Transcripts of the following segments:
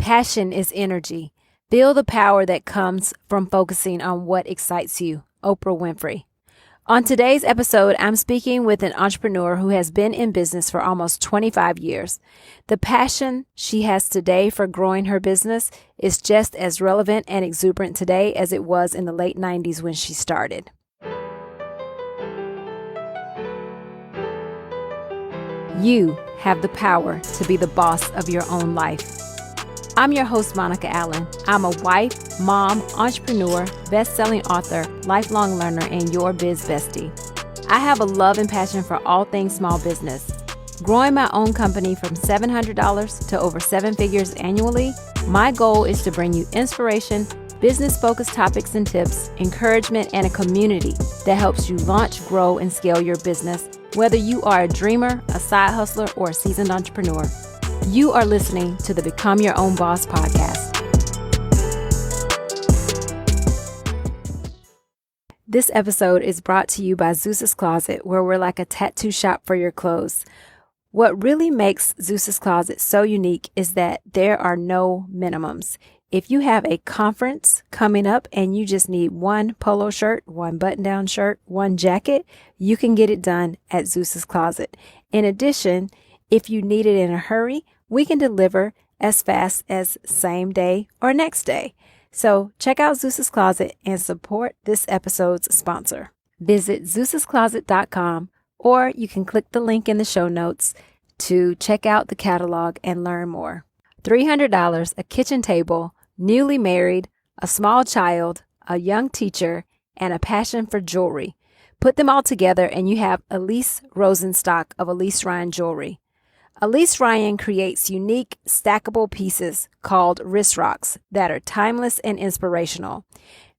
Passion is energy. Feel the power that comes from focusing on what excites you. Oprah Winfrey. On today's episode, I'm speaking with an entrepreneur who has been in business for almost 25 years. The passion she has today for growing her business is just as relevant and exuberant today as it was in the late 90s when she started. You have the power to be the boss of your own life. I'm your host, Monica Allen. I'm a wife, mom, entrepreneur, best-selling author, lifelong learner, and your biz bestie. I have a love and passion for all things small business. Growing my own company from $700 to over 7 figures annually, my goal is to bring you inspiration, business-focused topics and tips, encouragement, and a community that helps you launch, grow, and scale your business, whether you are a dreamer, a side hustler, or a seasoned entrepreneur. You are listening to the Become Your Own Boss podcast. This episode is brought to you by Zeus's Closet, where we're like a tattoo shop for your clothes. What really makes Zeus's Closet so unique is that there are no minimums. If you have a conference coming up and you just need one polo shirt, one button-down shirt, one jacket, you can get it done at Zeus's Closet. In addition, if you need it in a hurry, we can deliver as fast as same day or next day. So check out Zeus's Closet and support this episode's sponsor. Visit zeus'scloset.com, or you can click the link in the show notes to check out the catalog and learn more. $300, a kitchen table, newly married, a small child, a young teacher, and a passion for jewelry. Put them all together and you have Elise Rosenstock of ElyseRyan jewelry. ElyseRyan creates unique stackable pieces called wristrocks that are timeless and inspirational.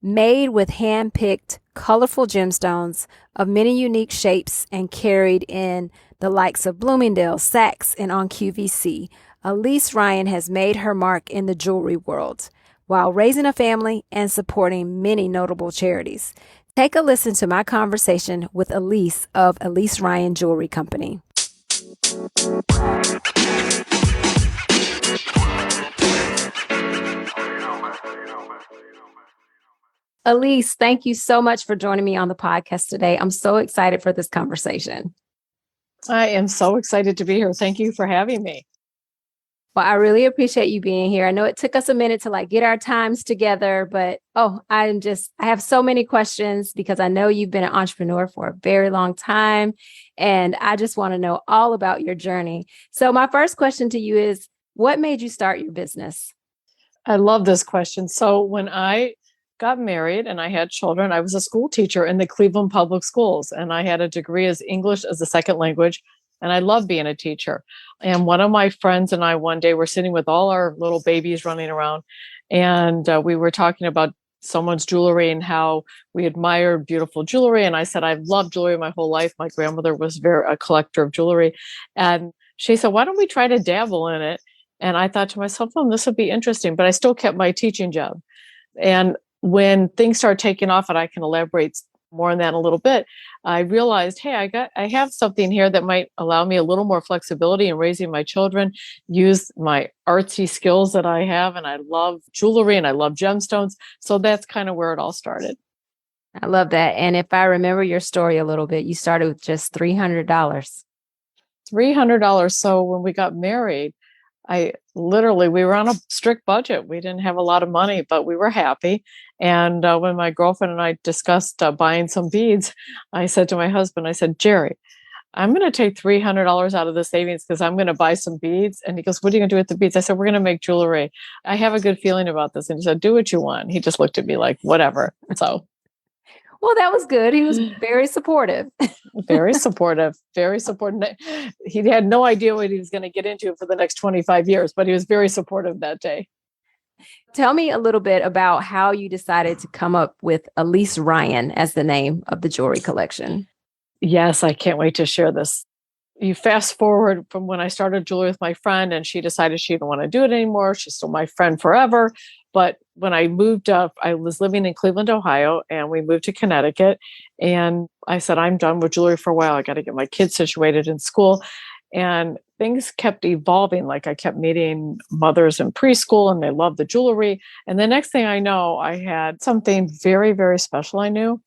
Made with hand-picked, colorful gemstones of many unique shapes and carried in the likes of Bloomingdales, Saks, and on QVC, ElyseRyan has made her mark in the jewelry world while raising a family and supporting many notable charities. Take a listen to my conversation with Elise of ElyseRyan Jewelry Company. Elise, thank you so much for joining me on the podcast today. I'm so excited for this conversation. I am so excited to be here. Thank you for having me. Well, I really appreciate you being here. I know it took us a minute to get our times together, but I have so many questions because I know you've been an entrepreneur for a very long time, and I just want to know all about your journey. So my first question to you is, what made you start your business? I love this question. So when I got married and I had children, I was a school teacher in the Cleveland Public Schools, and I had a degree as English as a second language. And I love being a teacher. And one of my friends and I one day were sitting with all our little babies running around. And we were talking about someone's jewelry and how we admired beautiful jewelry. And I said, I've loved jewelry my whole life. My grandmother was a collector of jewelry. And she said, why don't we try to dabble in it? And I thought to myself, this would be interesting. But I still kept my teaching job. And when things started taking off, and I can elaborate more on that in a little bit, I realized, hey, I have something here that might allow me a little more flexibility in raising my children, use my artsy skills that I have. And I love jewelry and I love gemstones. So that's kind of where it all started. I love that. And if I remember your story a little bit, you started with just $300. $300. So when we got married, we were on a strict budget. We didn't have a lot of money, but we were happy. And when my girlfriend and I discussed buying some beads, I said to my husband, I said, Jerry, I'm going to take $300 out of the savings because I'm going to buy some beads. And he goes, what are you going to do with the beads? I said, we're going to make jewelry. I have a good feeling about this. And he said, do what you want. He just looked at me like, whatever. So. Well, that was good. He was very supportive. Very supportive, very supportive. He had no idea what he was going to get into for the next 25 years, but he was very supportive that day. Tell me a little bit about how you decided to come up with ElyseRyan as the name of the jewelry collection. Yes, I can't wait to share this. You fast forward from when I started jewelry with my friend and she decided she didn't want to do it anymore. She's still my friend forever. But when I moved up, I was living in Cleveland, Ohio, and we moved to Connecticut. And I said, I'm done with jewelry for a while. I got to get my kids situated in school. And things kept evolving. Like I kept meeting mothers in preschool and they loved the jewelry. And the next thing I know, I had something very, very special I knew,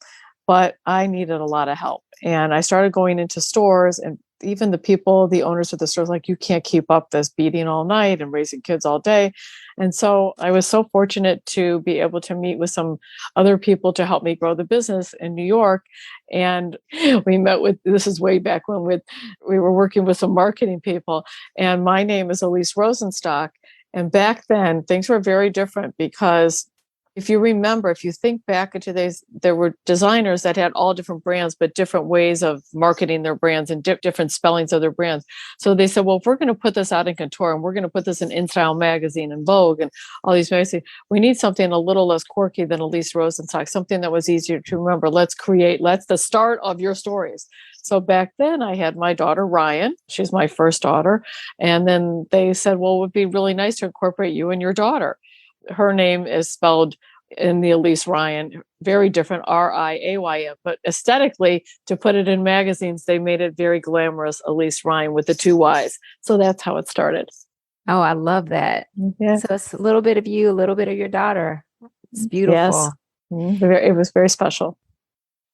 but I needed a lot of help. And I started going into stores, and even the people, the owners of the stores, like, you can't keep up this beating all night and raising kids all day. And so I was so fortunate to be able to meet with some other people to help me grow the business in New York. And we met with, this is way back when we were working with some marketing people. And my name is Elise Rosenstock. And back then things were very different, because if you remember, if you think back into days, there were designers that had all different brands, but different ways of marketing their brands and different spellings of their brands. So they said, well, if we're going to put this out in Couture and we're going to put this in InStyle magazine and Vogue and all these magazines, we need something a little less quirky than Elise Rosenstock, something that was easier to remember. Let's the start of your stories. So back then I had my daughter, Ryan. She's my first daughter. And then they said, well, it would be really nice to incorporate you and your daughter. Her name is spelled in the ElyseRyan, very different, Riaym, but aesthetically, to put it in magazines, they made it very glamorous, ElyseRyan with the 2 Ys. So that's how it started. Oh, I love that. Yeah. So it's a little bit of you, a little bit of your daughter. It's beautiful. Yes. It was very special.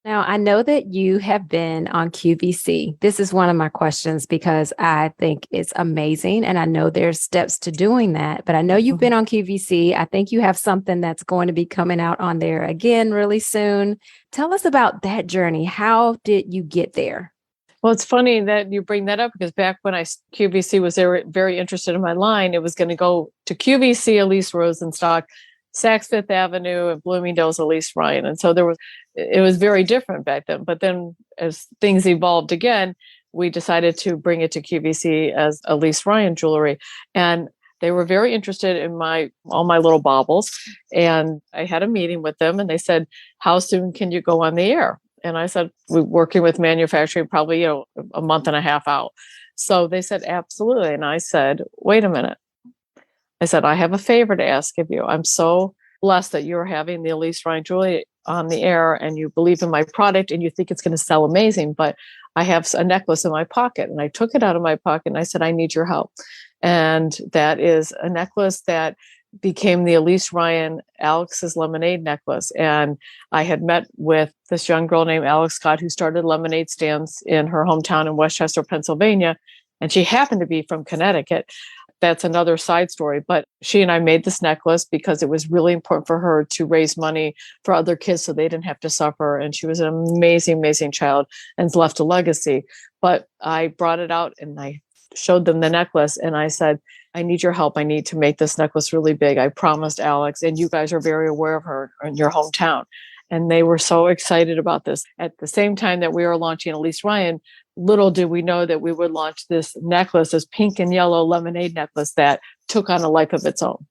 Now, I know that you have been on QVC. This is one of my questions because I think it's amazing. And I know there's steps to doing that, but I know you've been on QVC. I think you have something that's going to be coming out on there again really soon. Tell us about that journey. How did you get there? Well, it's funny that you bring that up, because back when QVC was very interested in my line, it was going to go to QVC Elise Rosenstock, Saks Fifth Avenue, and Bloomingdales ElyseRyan. And so it was very different back then. But then as things evolved again, we decided to bring it to QVC as ElyseRyan jewelry. And they were very interested in all my little baubles. And I had a meeting with them and they said, how soon can you go on the air? And I said, we're working with manufacturing probably, a month and a half out. So they said, absolutely. And I said, wait a minute. I said, I have a favor to ask of you. I'm so blessed that you're having the ElyseRyan jewelry on the air and you believe in my product and you think it's going to sell amazing, but I have a necklace in my pocket. And I took it out of my pocket and I said, I need your help. And that is a necklace that became the ElyseRyan Alex's Lemonade necklace. And I had met with this young girl named Alex Scott, who started lemonade stands in her hometown in Westchester, Pennsylvania. And she happened to be from Connecticut. That's another side story. But she and I made this necklace because it was really important for her to raise money for other kids so they didn't have to suffer. And she was an amazing, amazing child and left a legacy. But I brought it out and I showed them the necklace and I said, I need your help. I need to make this necklace really big. I promised Alex, and you guys are very aware of her in your hometown. And they were so excited about this. At the same time that we were launching ElyseRyan, little did we know that we would launch this necklace, this pink and yellow lemonade necklace that took on a life of its own.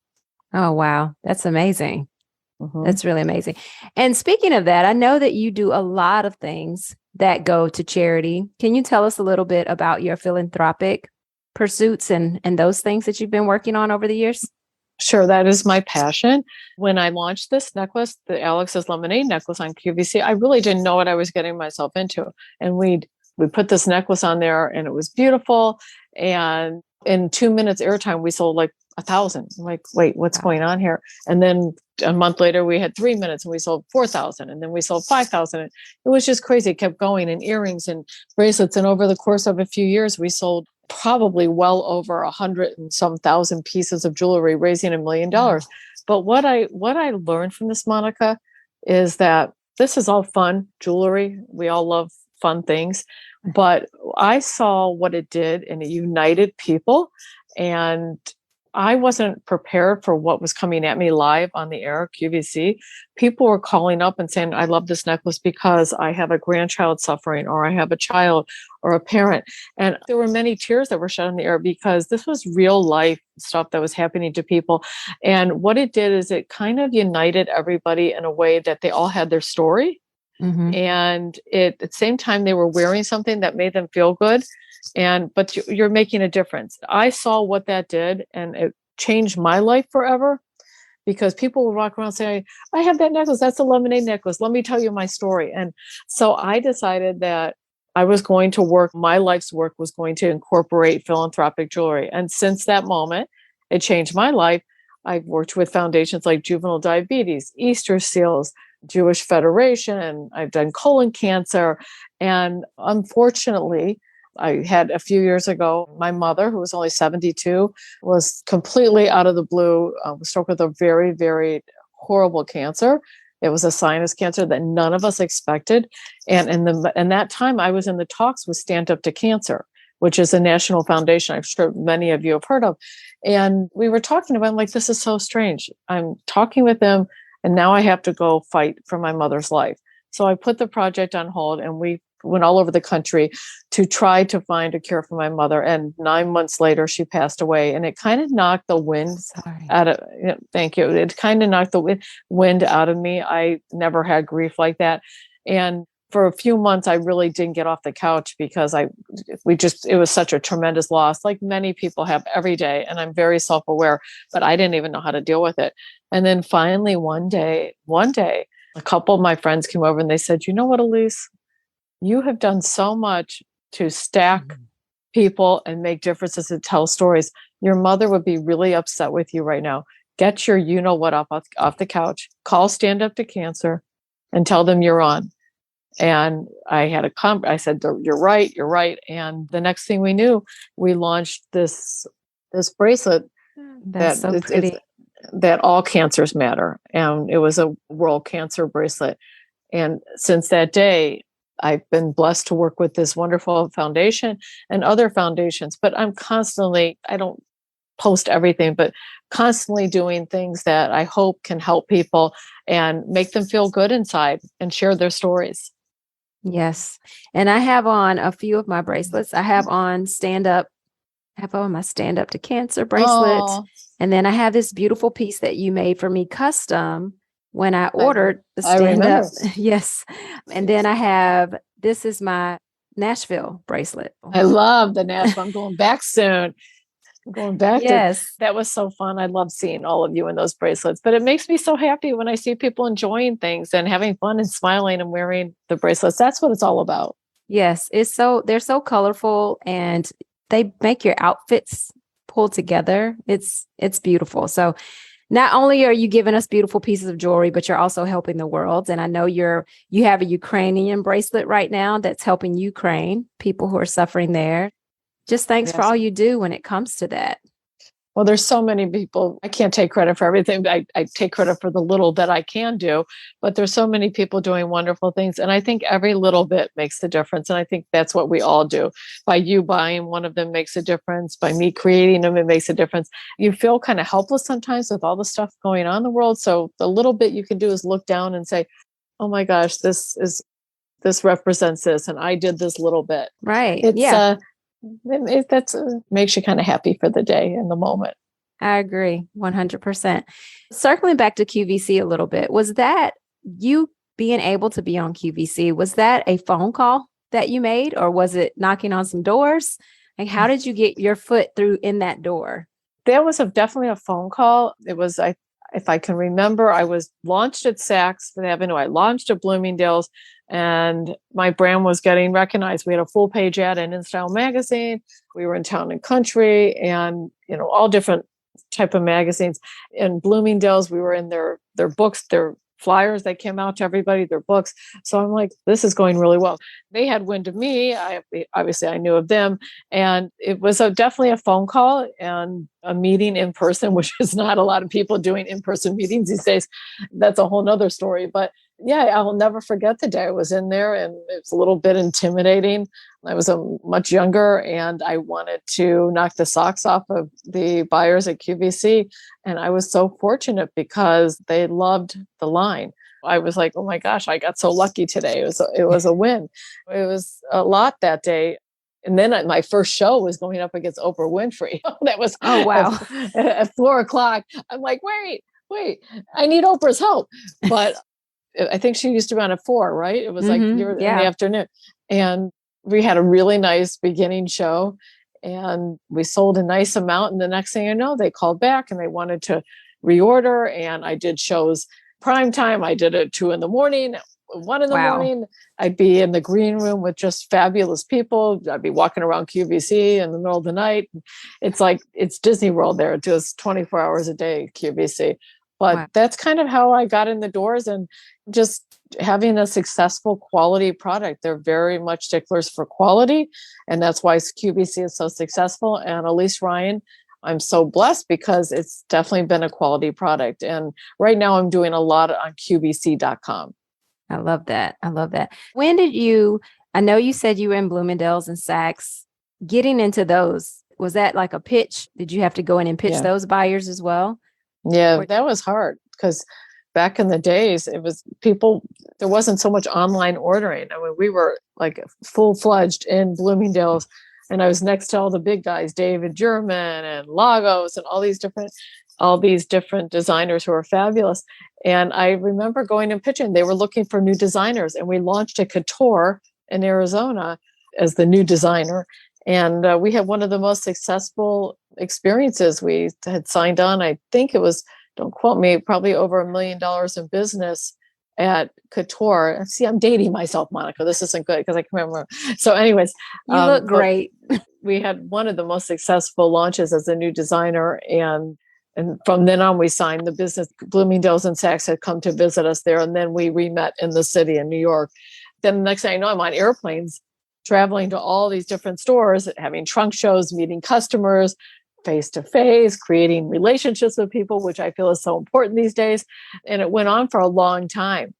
Oh, wow. That's amazing. That's really amazing. And speaking of that, I know that you do a lot of things that go to charity. Can you tell us a little bit about your philanthropic pursuits and those things that you've been working on over the years? Sure, that is my passion. When I launched this necklace, the Alex's Lemonade necklace on QVC, I really didn't know what I was getting myself into. And we put this necklace on there and it was beautiful. And in 2 minutes airtime, we sold like 1,000. I'm like, wait, what's going on here? And then a month later, we had 3 minutes and we sold 4,000. And then we sold 5,000. It was just crazy. It kept going, and earrings and bracelets. And over the course of a few years, we sold probably well over 100 and some thousand pieces of jewelry, raising $1 million. But what I learned from this, Monica, is that this is all fun jewelry. We all love fun things, but I saw what it did, and it united people. And I wasn't prepared for what was coming at me live on the air, QVC. People were calling up and saying, I love this necklace because I have a grandchild suffering, or I have a child or a parent. And there were many tears that were shed on the air because this was real life stuff that was happening to people. And what it did is it kind of united everybody in a way that they all had their story. And at the same time, they were wearing something that made them feel good. But you're making a difference. I saw what that did, and it changed my life forever, because people will walk around saying, I have that necklace. That's a lemonade necklace. Let me tell you my story. And so I decided that I was going to work, my life's work was going to incorporate philanthropic jewelry. And since that moment, it changed my life. I've worked with foundations like Juvenile Diabetes, Easter Seals, Jewish Federation, and I've done colon cancer. And unfortunately, I had a few years ago, my mother, who was only 72, was completely out of the blue, was struck with a very, very horrible cancer. It was a sinus cancer that none of us expected. And in that time, I was in the talks with Stand Up to Cancer, which is a national foundation I'm sure many of you have heard of. And we were talking about, I'm like, this is so strange. I'm talking with them, and now I have to go fight for my mother's life. So I put the project on hold, and we went all over the country to try to find a cure for my mother. And 9 months later, she passed away. And it kind of knocked the wind out of, thank you. It kind of knocked the wind out of me. I never had grief like that. And for a few months, I really didn't get off the couch because it was such a tremendous loss, like many people have every day. And I'm very self-aware, but I didn't even know how to deal with it. And then finally, one day, a couple of my friends came over and they said, you know what, Elise? You have done so much to stack people and make differences and tell stories. Your mother would be really upset with you right now. Get your you-know-what up off the couch. Call Stand Up to Cancer and tell them you're on. And I had I said, you're right. And the next thing we knew, we launched this bracelet That's so pretty. That all cancers matter. And it was a World Cancer bracelet. And since that day, I've been blessed to work with this wonderful foundation and other foundations, but I don't post everything, but constantly doing things that I hope can help people and make them feel good inside and share their stories. Yes. And I have on a few of my bracelets. I have on my Stand Up to Cancer bracelet. Oh. And then I have this beautiful piece that you made for me custom when I ordered the Stand Up. Yes. And then this is my Nashville bracelet. I love the Nashville. I'm going back soon. Yes. That was so fun. I love seeing all of you in those bracelets, but it makes me so happy when I see people enjoying things and having fun and smiling and wearing the bracelets. That's what it's all about. Yes. They're so colorful and they make your outfits pull together. It's beautiful. So not only are you giving us beautiful pieces of jewelry, but you're also helping the world. And I know you have a Ukrainian bracelet right now that's helping Ukraine, people who are suffering there. Just thanks for all you do when it comes to that. Well, there's so many people. I can't take credit for everything. I take credit for the little that I can do, but there's so many people doing wonderful things. And I think every little bit makes the difference. And I think that's what we all do. By you buying one of them makes a difference. By me creating them, it makes a difference. You feel kind of helpless sometimes with all the stuff going on in the world. So the little bit you can do is look down and say, oh my gosh, this represents this. And I did this little bit. Right. That makes you kind of happy for the day and the moment. I agree 100%. Circling back to QVC a little bit, was that you being able to be on QVC? Was that a phone call that you made, or was it knocking on some doors? Like, how did you get your foot through in that door? That was definitely a phone call. It was, if I can remember, I was launched at Saks Fifth Avenue. I launched at Bloomingdales, and my brand was getting recognized. We had a full page ad in InStyle magazine. We were in Town and Country, and all different type of magazines. In Bloomingdales, we were in their books, their flyers that came out to everybody, their books. So I'm like, this is going really well. They had wind of me. Obviously I knew of them. And it was definitely a phone call and a meeting in person, which is not a lot of people doing in-person meetings these days. That's a whole nother story. But yeah, I'll never forget the day I was in there, and it was a little bit intimidating. I was much younger, and I wanted to knock the socks off of the buyers at QVC. And I was so fortunate because they loved the line. I was like, oh my gosh, I got so lucky today. It was a win. It was a lot that day. And then my first show was going up against Oprah Winfrey. That was, oh, wow. At 4:00. I'm like, wait, I need Oprah's help. But I think she used to run at 4, right? It was like in the afternoon. And we had a really nice beginning show, and we sold a nice amount. And the next thing I know, they called back and they wanted to reorder. And I did shows prime time. I did it 2 a.m. 1 in the Wow. morning, I'd be in the green room with just fabulous people. I'd be walking around QVC in the middle of the night. It's like, it's Disney World there. It does 24 hours a day, QVC. But Wow. that's kind of how I got in the doors, and just having a successful quality product. They're very much sticklers for quality. And that's why QVC is so successful. And ElyseRyan, I'm so blessed because it's definitely been a quality product. And right now I'm doing a lot on QVC.com. I love that. I love that. When did you, I know you said you were in Bloomingdales and Saks, getting into those, was that like a pitch? Did you have to go in and pitch Yeah. those buyers as well? Yeah, that was hard because back in the days, it was people, there wasn't so much online ordering. I mean, we were like full-fledged in Bloomingdale's, and I was next to all the big guys, David German and Lagos and all these different designers who are fabulous. And I remember going and pitching. They were looking for new designers, and we launched a couture in Arizona as the new designer. And we had one of the most successful experiences. We had signed on, I think it was, don't quote me, probably over $1 million in business at Couture. See, I'm dating myself, Monica. This isn't good because I can remember. So anyways. You look great. We had one of the most successful launches as a new designer. And from then on, we signed the business. Bloomingdales and Saks had come to visit us there. And then we re-met in the city in New York. Then the next thing I know, I'm on airplanes, traveling to all these different stores, having trunk shows, meeting customers face to face, creating relationships with people, which I feel is so important these days. And it went on for a long time.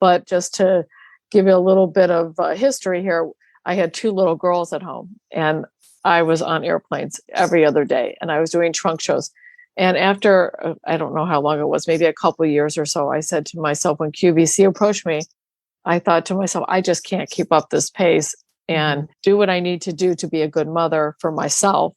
But just to give you a little bit of history here, I had 2 little girls at home, and I was on airplanes every other day, and I was doing trunk shows. And after, I don't know how long it was, maybe a couple of years or so, I said to myself, when QVC approached me, I thought to myself, I just can't keep up this pace and do what I need to do to be a good mother for myself.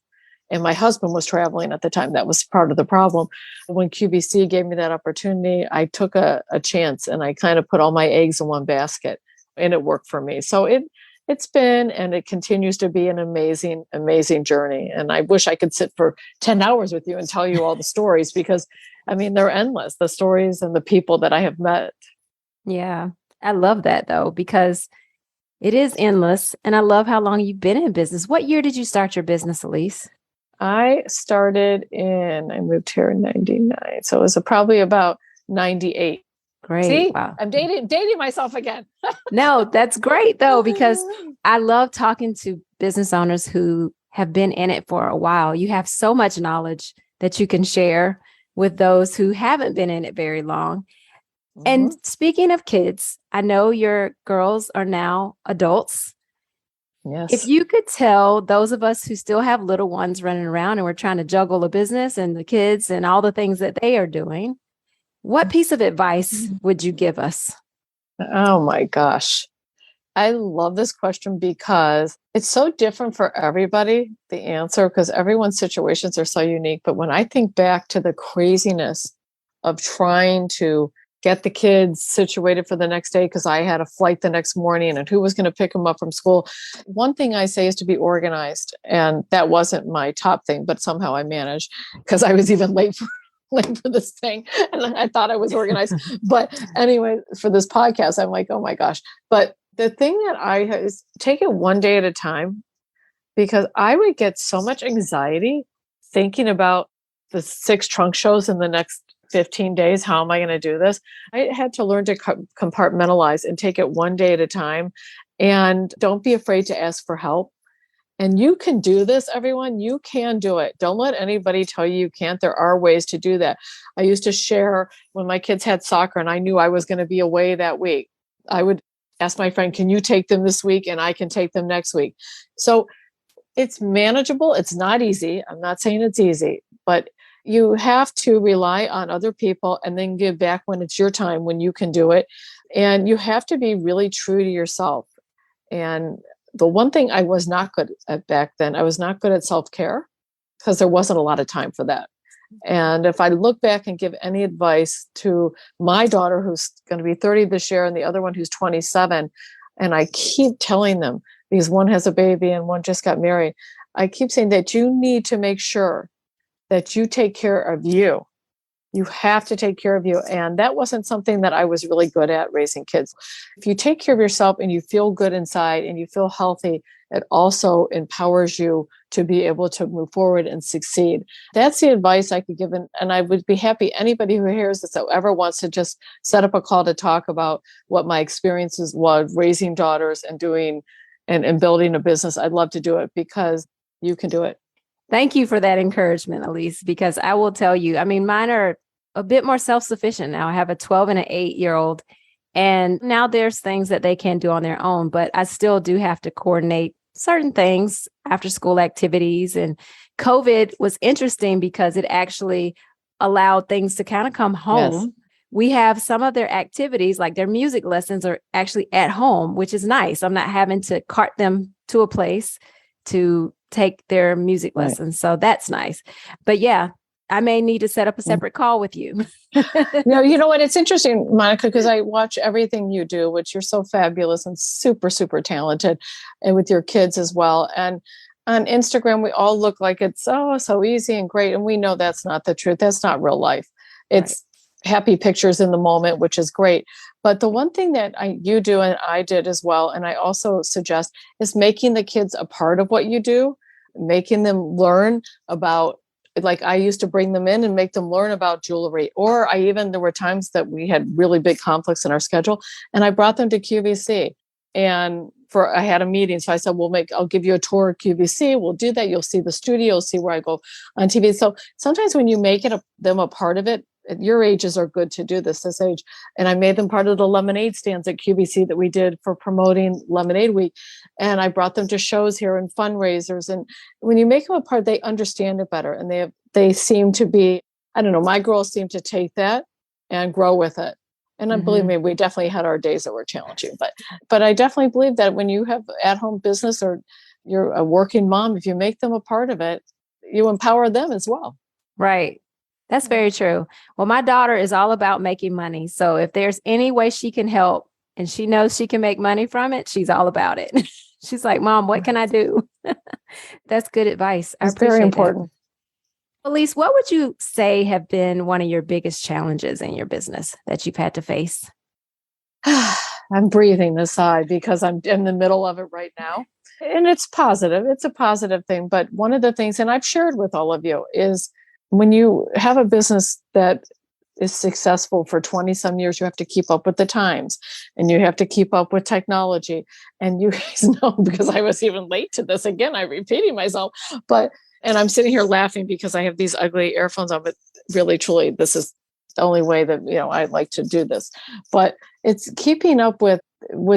And my husband was traveling at the time. That was part of the problem. When QVC gave me that opportunity, I took a chance, and I kind of put all my eggs in one basket, and it worked for me. So it's been, and it continues to be, an amazing, amazing journey. And I wish I could sit for 10 hours with you and tell you all the stories, because I mean, they're endless, the stories and the people that I have met. Yeah. I love that though, because it is endless. And I love how long you've been in business. What year did you start your business, Elise? I moved here in 99. So it was probably about 98. Great. See, wow. I'm dating myself again. No, that's great though, because I love talking to business owners who have been in it for a while. You have so much knowledge that you can share with those who haven't been in it very long. Mm-hmm. And speaking of kids, I know your girls are now adults. Yes. If you could tell those of us who still have little ones running around and we're trying to juggle the business and the kids and all the things that they are doing, what piece of advice would you give us? Oh my gosh. I love this question because it's so different for everybody, the answer, because everyone's situations are so unique. But when I think back to the craziness of trying to get the kids situated for the next day, because I had a flight the next morning and who was going to pick them up from school. One thing I say is to be organized. And that wasn't my top thing, but somehow I managed, because I was even late for this thing. And I thought I was organized. But anyway, for this podcast, I'm like, oh my gosh. But the thing that is take it one day at a time, because I would get so much anxiety thinking about the 6 trunk shows in the next 15 days. How am I going to do this? I had to learn to compartmentalize and take it one day at a time. And don't be afraid to ask for help. And you can do this, everyone. You can do it. Don't let anybody tell you can't. There are ways to do that. I used to share when my kids had soccer and I knew I was going to be away that week. I would ask my friend, can you take them this week? And I can take them next week. So it's manageable. It's not easy. I'm not saying it's easy, but you have to rely on other people and then give back when it's your time, when you can do it. And you have to be really true to yourself. And the one thing I was not good at back then, I was not good at self-care, because there wasn't a lot of time for that. And if I look back and give any advice to my daughter, who's going to be 30 this year, and the other one who's 27, and I keep telling them, because one has a baby and one just got married, I keep saying that you need to make sure that you take care of you. You have to take care of you. And that wasn't something that I was really good at, raising kids. If you take care of yourself and you feel good inside and you feel healthy, it also empowers you to be able to move forward and succeed. That's the advice I could give. And I would be happy, anybody who hears this, or ever wants to just set up a call to talk about what my experiences was raising daughters and doing and building a business. I'd love to do it, because you can do it. Thank you for that encouragement, Elise, because I will tell you, I mean, mine are a bit more self-sufficient now. I have a 12 and an 8-year-old, and now there's things that they can do on their own, but I still do have to coordinate certain things, after school activities. And COVID was interesting because it actually allowed things to kind of come home. Yes. We have some of their activities, like their music lessons, are actually at home, which is nice. I'm not having to cart them to a place to take their music lessons. So that's nice. But yeah, I may need to set up a separate call with you. No, you know what? It's interesting, Monica, because I watch everything you do, which you're so fabulous and super, super talented, and with your kids as well. And on Instagram, we all look like it's so easy and great. And we know that's not the truth. That's not real life. It's happy pictures in the moment, which is great. But the one thing that you do and I did as well, and I also suggest, is making the kids a part of what you do, making them learn about, like I used to bring them in and make them learn about jewelry. Or there were times that we had really big conflicts in our schedule, and I brought them to QVC, and I had a meeting. So I said, I'll give you a tour of QVC. We'll do that. You'll see the studio, see where I go on TV. So sometimes when you make them a part of it, at your ages are good to do this age. And I made them part of the lemonade stands at QVC that we did for promoting Lemonade Week. And I brought them to shows here and fundraisers. And when you make them a part, they understand it better. And they seem to be, I don't know, my girls seem to take that and grow with it. And believe me, we definitely had our days that were challenging. But I definitely believe that when you have at-home business or you're a working mom, if you make them a part of it, you empower them as well. Right. That's very true. Well, my daughter is all about making money. So if there's any way she can help and she knows she can make money from it, she's all about it. She's like, Mom, what can I do? That's good advice. It's very important. Elise, what would you say have been one of your biggest challenges in your business that you've had to face? I'm breathing this sigh because I'm in the middle of it right now. And it's positive. It's a positive thing. But one of the things, and I've shared with all of you, is when you have a business that is successful for 20 some years, you have to keep up with the times and you have to keep up with technology. And you guys know, because I was even late to this, again, I'm repeating myself, and I'm sitting here laughing because I have these ugly earphones on, but really, truly, this is the only way that, I like to do this. But it's keeping up with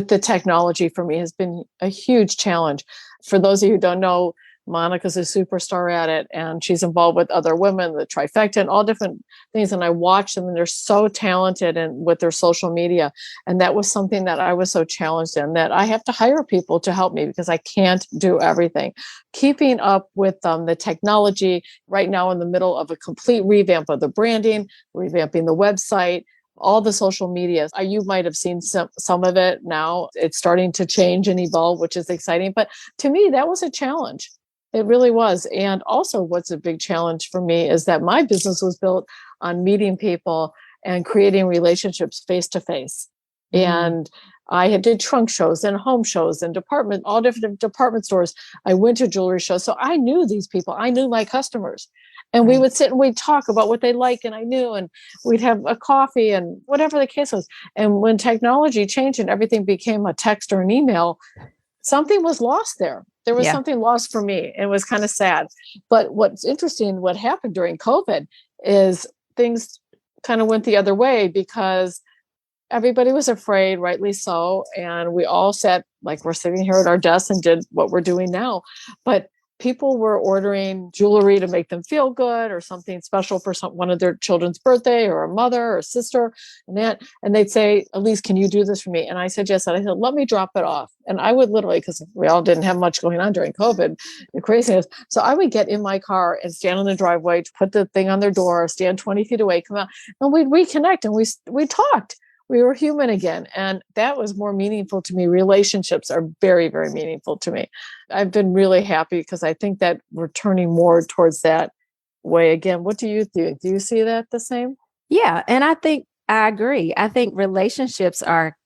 the technology for me has been a huge challenge. For those of you who don't know, Monica's a superstar at it, and she's involved with other women, the trifecta, and all different things. And I watch them, and they're so talented with their social media. And that was something that I was so challenged in, that I have to hire people to help me because I can't do everything. Keeping up with the technology right now, in the middle of a complete revamp of the branding, revamping the website, all the social media. You might have seen some of it now. It's starting to change and evolve, which is exciting. But to me, that was a challenge. It really was. And also what's a big challenge for me is that my business was built on meeting people and creating relationships face to face. And I did trunk shows and home shows and all different department stores. I went to jewelry shows. So I knew these people. I knew my customers. And we would sit and we'd talk about what they like, and I knew, and we'd have a coffee and whatever the case was. And when technology changed and everything became a text or an email, something was lost there. There was something lost for me. It was kind of sad. But what's interesting, what happened during COVID is things kind of went the other way because everybody was afraid, rightly so. And we all sat, like we're sitting here at our desks, and did what we're doing now. But people were ordering jewelry to make them feel good, or something special for one of their children's birthday, or a mother or a sister and that. And they'd say, Elise, can you do this for me? And I said, yes. And I said, let me drop it off. And I would literally, because we all didn't have much going on during COVID, the craziness. So I would get in my car and stand in the driveway, put the thing on their door, stand 20 feet away, come out, and we'd reconnect, and we talked. We were human again. And that was more meaningful to me. Relationships are very, very meaningful to me. I've been really happy because I think that we're turning more towards that way again. What do you think? Do you see that the same? Yeah. And I agree. I think relationships are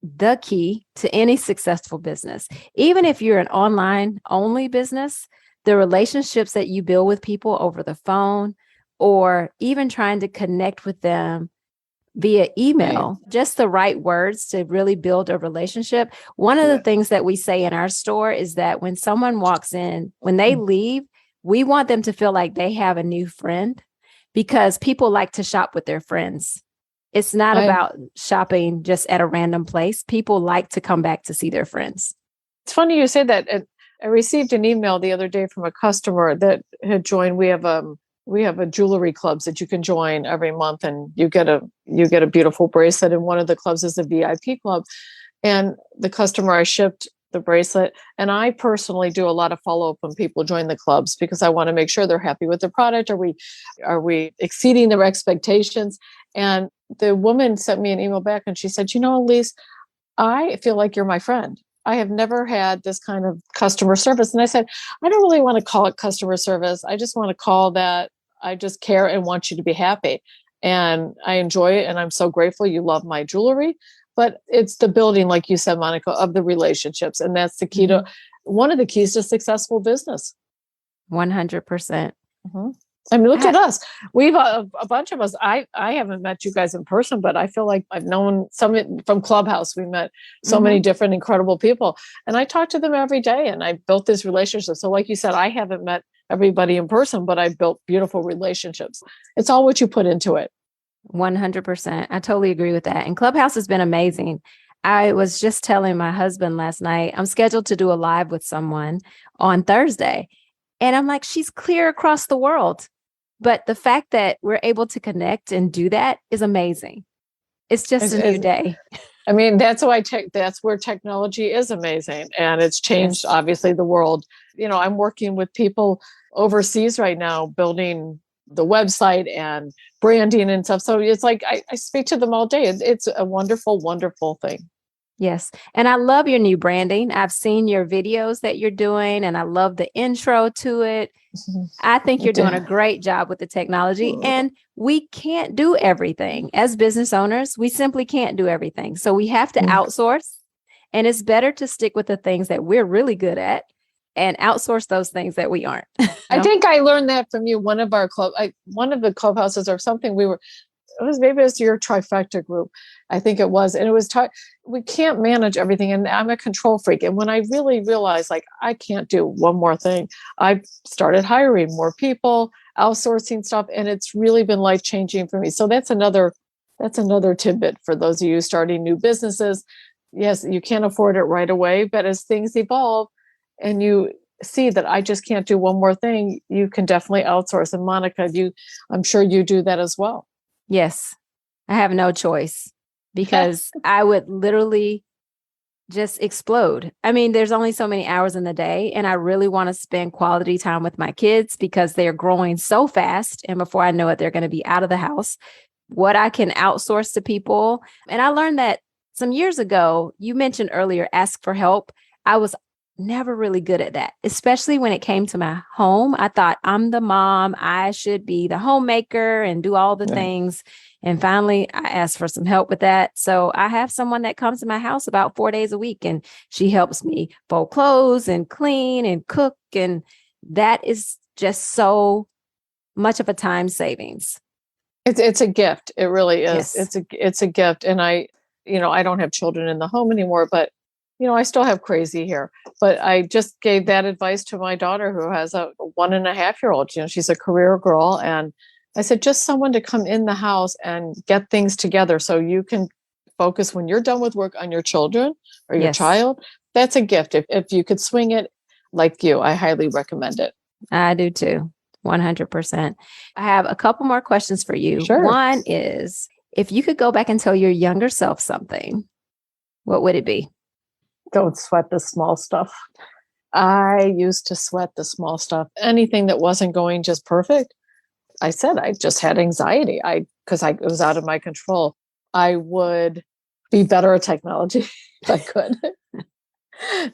the key to any successful business. Even if you're an online only business, the relationships that you build with people over the phone or even trying to connect with them via email, just the right words to really build a relationship. One of the things that we say in our store is that when someone walks in, when they leave, we want them to feel like they have a new friend because people like to shop with their friends. It's not about shopping just at a random place. People like to come back to see their friends. It's funny you say that. I received an email the other day from a customer that had joined. We have a jewelry clubs that you can join every month, and you get a beautiful bracelet. And one of the clubs is a VIP club. And the customer, I shipped the bracelet, and I personally do a lot of follow up when people join the clubs because I want to make sure they're happy with the product. Are we exceeding their expectations? And the woman sent me an email back, and she said, Elise, I feel like you're my friend. I have never had this kind of customer service. And I said, I don't really want to call it customer service. I just want to call that I just care and want you to be happy. And I enjoy it. And I'm so grateful you love my jewelry. But it's the building, like you said, Monica, of the relationships. And that's the key to one of the keys to successful business. 100%. I mean, look at us. We've a bunch of us. I haven't met you guys in person, but I feel like I've known some from Clubhouse. We met so many different incredible people, and I talk to them every day. And I built this relationship. So, like you said, I haven't met everybody in person, but I built beautiful relationships. It's all what you put into it. 100%. I totally agree with that. And Clubhouse has been amazing. I was just telling my husband last night, I'm scheduled to do a live with someone on Thursday. And I'm like, she's clear across the world. But the fact that we're able to connect and do that is amazing. It's just a new day. I mean, that's where technology is amazing. And it's changed, obviously, the world. I'm working with people overseas right now, building the website and branding and stuff. So it's like, I speak to them all day. It's a wonderful, wonderful thing. Yes. And I love your new branding. I've seen your videos that you're doing, and I love the intro to it. I think you're doing a great job with the technology, and we can't do everything. As business owners, we simply can't do everything. So we have to outsource, and it's better to stick with the things that we're really good at and outsource those things that we aren't. I think I learned that from you. One of the clubhouses or something, maybe it was your trifecta group. I think it was. And it was, we can't manage everything. And I'm a control freak. And when I really realized I can't do one more thing, I started hiring more people, outsourcing stuff. And it's really been life-changing for me. So that's another tidbit for those of you starting new businesses. Yes, you can't afford it right away, but as things evolve and you see that I just can't do one more thing, you can definitely outsource. And Monica, I'm sure you do that as well. Yes, I have no choice because I would literally just explode. I mean, there's only so many hours in the day, and I really want to spend quality time with my kids because they're growing so fast. And before I know it, they're going to be out of the house. What I can outsource to people. And I learned that some years ago. You mentioned earlier, ask for help. I was never really good at that, especially when it came to my home. I thought I'm the mom. I should be the homemaker and do all the things. And finally, I asked for some help with that. So I have someone that comes to my house about 4 days a week, and she helps me fold clothes and clean and cook. And that is just so much of a time savings. It's a gift. It really is. Yes. It's a gift. And I don't have children in the home anymore, but I still have crazy hair, but I just gave that advice to my daughter who has a 1.5-year-old. She's a career girl. And I said, just someone to come in the house and get things together so you can focus when you're done with work on your children or your child. That's a gift. If you could swing it like you, I highly recommend it. I do too. 100%. I have a couple more questions for you. Sure. One is, if you could go back and tell your younger self something, what would it be? Don't sweat the small stuff. I used to sweat the small stuff. Anything that wasn't going just perfect. I said I just had anxiety. Because it was out of my control. I would be better at technology if I could.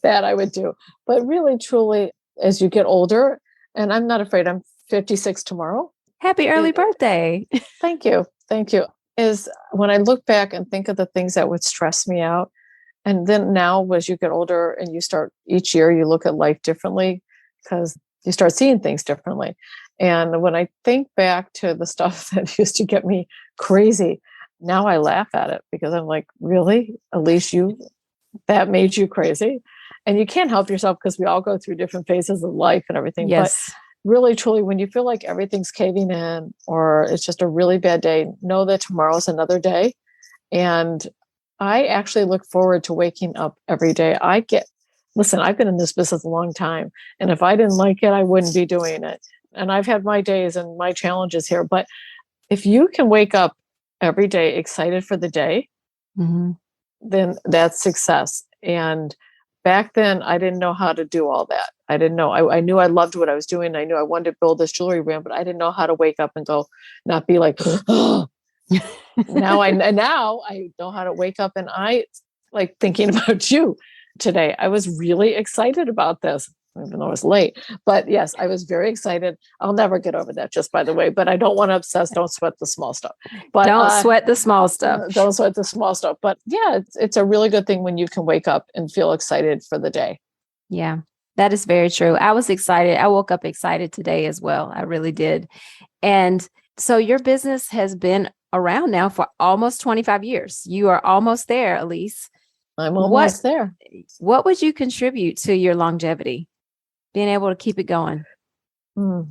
That I would do. But really, truly, as you get older, and I'm not afraid, I'm 56 tomorrow. Happy early birthday. Thank you. Thank you. Is when I look back and think of the things that would stress me out. And then now, as you get older and you start each year, you look at life differently because you start seeing things differently. And when I think back to the stuff that used to get me crazy, now I laugh at it because I'm like, really, Elise, that made you crazy? And you can't help yourself because we all go through different phases of life and everything. Yes. But really, truly, when you feel like everything's caving in or it's just a really bad day, know that tomorrow's another day. And I actually look forward to waking up every day. Listen, I've been in this business a long time. And if I didn't like it, I wouldn't be doing it. And I've had my days and my challenges here. But if you can wake up every day excited for the day, then that's success. And back then, I didn't know how to do all that. I didn't know. I knew I loved what I was doing. I knew I wanted to build this jewelry brand, but I didn't know how to wake up and go, not be like, oh. Now I know how to wake up, and I like thinking about you today. I was really excited about this, even though it was late. But yes, I was very excited. I'll never get over that, just by the way. But I don't want to obsess. Don't sweat the small stuff. But don't sweat the small stuff. Don't sweat the small stuff. But yeah, it's a really good thing when you can wake up and feel excited for the day. Yeah, that is very true. I was excited. I woke up excited today as well. I really did. And so your business has been around now for almost 25 years. You are almost there, Elise. I'm almost there. What would you contribute to your longevity, being able to keep it going?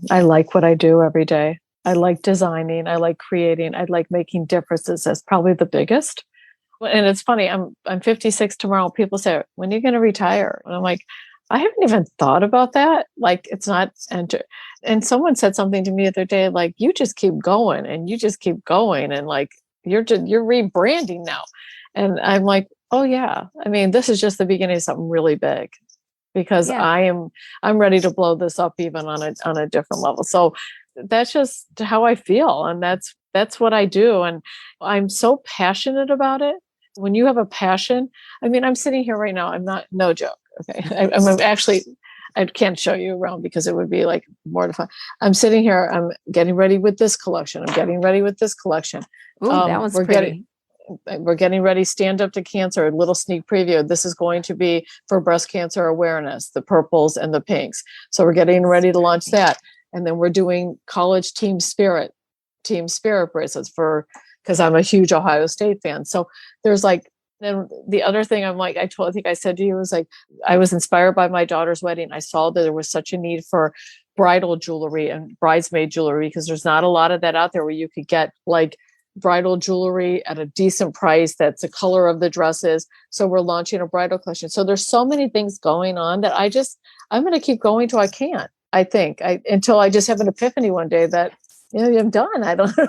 I like what I do every day. I like designing. I like creating. I like making differences. That's probably the biggest. And it's funny. I'm 56 tomorrow. People say, when are you going to retire? And I'm like, I haven't even thought about that. Like, it's not. And someone said something to me the other day, like, you just keep going and you just keep going. And like, you're rebranding now. And I'm like, oh yeah. I mean, this is just the beginning of something really big, because I'm ready to blow this up even on a different level. So that's just how I feel. And that's what I do. And I'm so passionate about it. When you have a passion, I mean, I'm sitting here right now. I'm not, no joke. Okay. I'm actually, I can't show you around because it would be like mortifying. I'm sitting here. I'm getting ready with this collection. I'm getting ready with this collection. Ooh, that one's pretty. We're getting ready. Stand Up to Cancer, a little sneak preview. This is going to be for breast cancer awareness, the purples and the pinks. So we're getting ready to launch that. And then we're doing college team spirit bracelets because I'm a huge Ohio State fan. So there's like, then the other thing I think I said to you was like, I was inspired by my daughter's wedding. I saw that there was such a need for bridal jewelry and bridesmaid jewelry because there's not a lot of that out there where you could get like bridal jewelry at a decent price that's the color of the dresses. So we're launching a bridal collection. So there's so many things going on that I'm going to keep going till I can't. I think until I just have an epiphany one day that, I'm done. I don't know.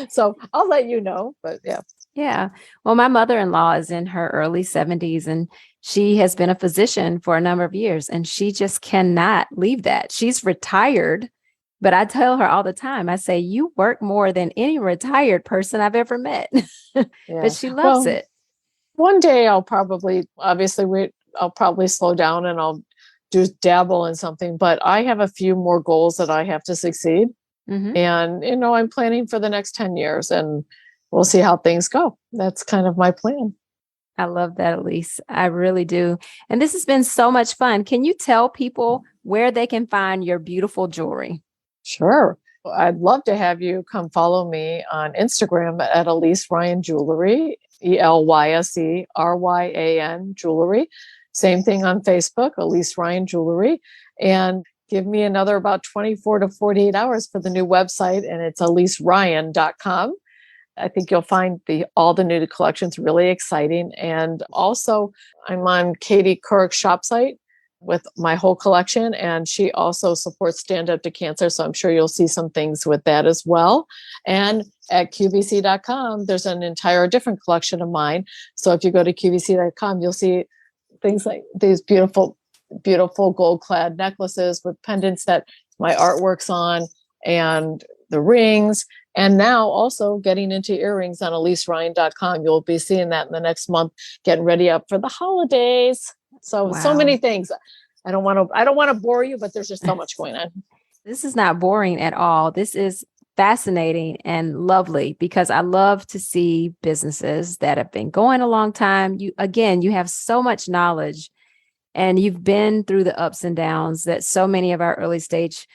So I'll let you know, but yeah. Yeah. Well, my mother-in-law is in her early 70s and she has been a physician for a number of years and she just cannot leave that. She's retired, but I tell her all the time, I say, you work more than any retired person I've ever met, but she loves it. One day I'll probably slow down and I'll dabble in something, but I have a few more goals that I have to succeed. And, I'm planning for the next 10 years and we'll see how things go. That's kind of my plan. I love that, Elise. I really do. And this has been so much fun. Can you tell people where they can find your beautiful jewelry? Sure. I'd love to have you come follow me on Instagram at ElyseRyan Jewelry, ElyseRyan Jewelry. Same thing on Facebook, ElyseRyan Jewelry. And give me another about 24 to 48 hours for the new website, and it's ElyseRyan.com. I think you'll find all the new collections really exciting. And also, I'm on Katie Couric's shop site with my whole collection, and she also supports Stand Up to Cancer. So I'm sure you'll see some things with that as well. And at QVC.com, there's an entire different collection of mine. So if you go to QVC.com, you'll see things like these beautiful gold-clad necklaces with pendants that my artwork's on, and the rings. And now also getting into earrings on ElyseRyan.com. You'll be seeing that in the next month, getting ready up for the holidays. So many things. I don't want to bore you, but there's just so much going on. This is not boring at all. This is fascinating and lovely because I love to see businesses that have been going a long time. You have so much knowledge and you've been through the ups and downs that so many of our early stage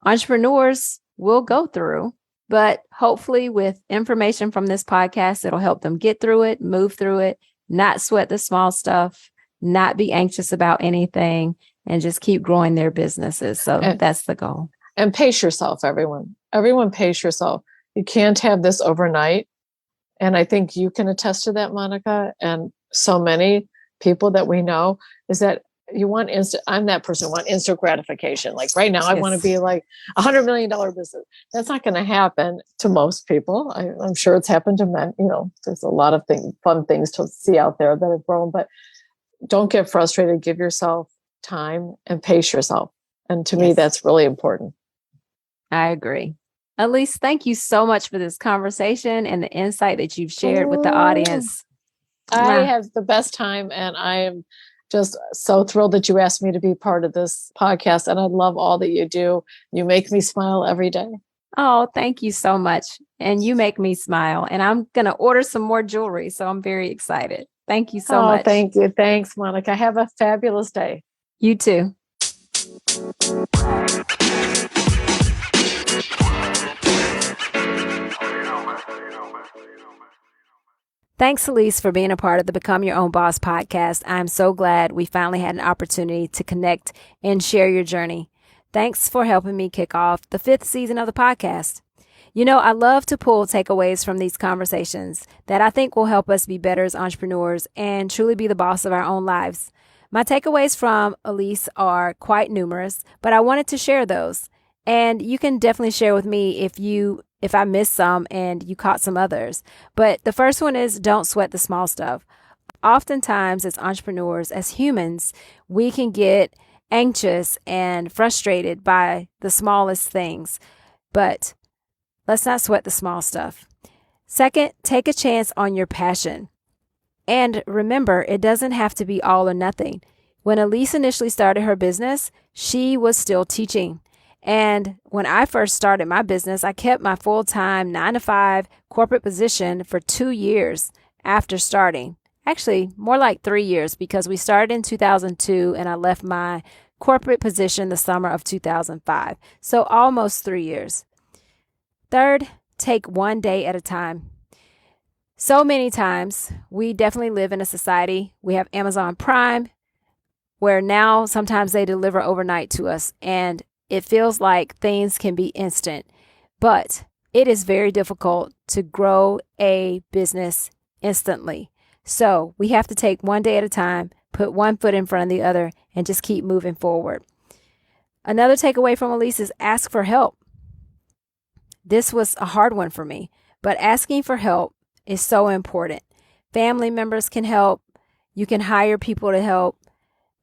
entrepreneurs will go through. But hopefully with information from this podcast, it'll help them get through it, move through it, not sweat the small stuff, not be anxious about anything, and just keep growing their businesses. So that's the goal. And pace yourself, everyone. Everyone pace yourself. You can't have this overnight. And I think you can attest to that, Monica, and so many people that we know, is that you want I'm that person who want instant gratification. Like right now, I want to be like $100 million business. That's not going to happen to most people. I'm sure it's happened to men. There's a lot of fun things to see out there that have grown, but don't get frustrated. Give yourself time and pace yourself. And to me, that's really important. I agree. Elise, thank you so much for this conversation and the insight that you've shared with the audience. I have the best time, and I am just so thrilled that you asked me to be part of this podcast. And I love all that you do. You make me smile every day. Oh, thank you so much. And you make me smile. And I'm going to order some more jewelry. So I'm very excited. Thank you so much. Thank you. Thanks, Monica. Have a fabulous day. You too. Thanks, Elise, for being a part of the Become Your Own Boss podcast. I'm so glad we finally had an opportunity to connect and share your journey. Thanks for helping me kick off the 5th season of the podcast. I love to pull takeaways from these conversations that I think will help us be better as entrepreneurs and truly be the boss of our own lives. My takeaways from Elise are quite numerous, but I wanted to share those. And you can definitely share with me if I missed some and you caught some others. But the first one is don't sweat the small stuff. Oftentimes as entrepreneurs, as humans, we can get anxious and frustrated by the smallest things. But let's not sweat the small stuff. Second, take a chance on your passion. And remember, it doesn't have to be all or nothing. When Elise initially started her business, she was still teaching. And when I first started my business, I kept my full-time 9-to-5 corporate position for 2 years after starting. Actually, more like 3 years because we started in 2002 and I left my corporate position the summer of 2005. So almost 3 years. Third, take one day at a time. So many times we definitely live in a society. We have Amazon Prime where now sometimes they deliver overnight to us and it feels like things can be instant, but it is very difficult to grow a business instantly. So we have to take one day at a time, put one foot in front of the other, and just keep moving forward. Another takeaway from Elise is ask for help. This was a hard one for me, but asking for help is so important. Family members can help. You can hire people to help.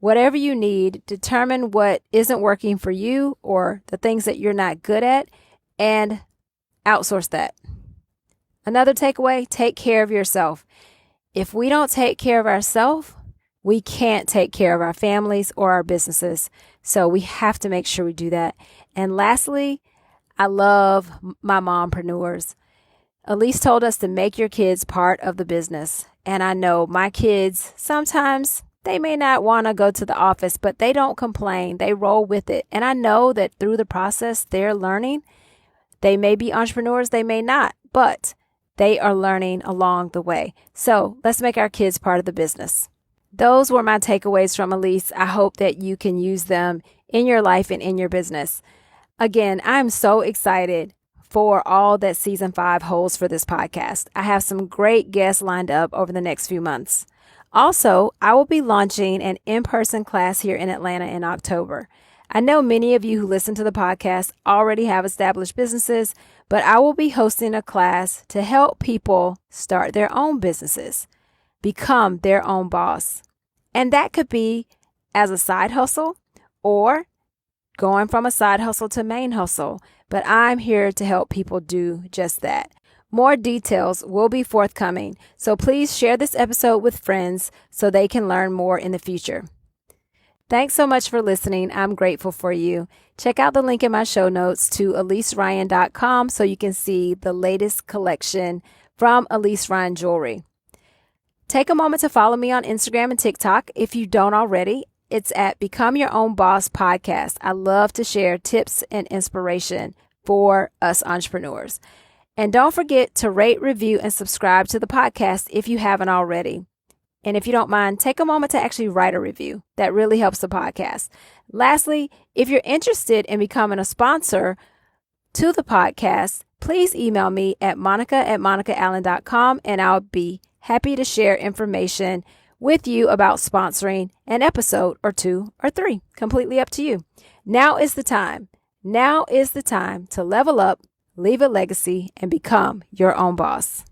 Whatever you need, determine what isn't working for you or the things that you're not good at and outsource that. Another takeaway, take care of yourself. If we don't take care of ourselves, we can't take care of our families or our businesses. So we have to make sure we do that. And lastly, I love my mompreneurs. Elise told us to make your kids part of the business. And I know my kids sometimes they may not want to go to the office, but they don't complain. They roll with it. And I know that through the process, they're learning. They may be entrepreneurs, they may not, but they are learning along the way. So let's make our kids part of the business. Those were my takeaways from Elise. I hope that you can use them in your life and in your business. Again, I'm so excited for all that season 5 holds for this podcast. I have some great guests lined up over the next few months. Also, I will be launching an in-person class here in Atlanta in October. I know many of you who listen to the podcast already have established businesses, but I will be hosting a class to help people start their own businesses, become their own boss. And that could be as a side hustle or going from a side hustle to main hustle. But I'm here to help people do just that. More details will be forthcoming, so please share this episode with friends so they can learn more in the future. Thanks so much for listening. I'm grateful for you. Check out the link in my show notes to ElyseRyan.com so you can see the latest collection from ElyseRyan Jewelry. Take a moment to follow me on Instagram and TikTok if you don't already. It's at Become Your Own Boss Podcast. I love to share tips and inspiration for us entrepreneurs. And don't forget to rate, review, and subscribe to the podcast if you haven't already. And if you don't mind, take a moment to actually write a review. That really helps the podcast. Lastly, if you're interested in becoming a sponsor to the podcast, please email me at monica@monicaallen.com and I'll be happy to share information with you about sponsoring an episode or 2 or 3. Completely up to you. Now is the time. Now is the time to level up, leave a legacy, and become your own boss.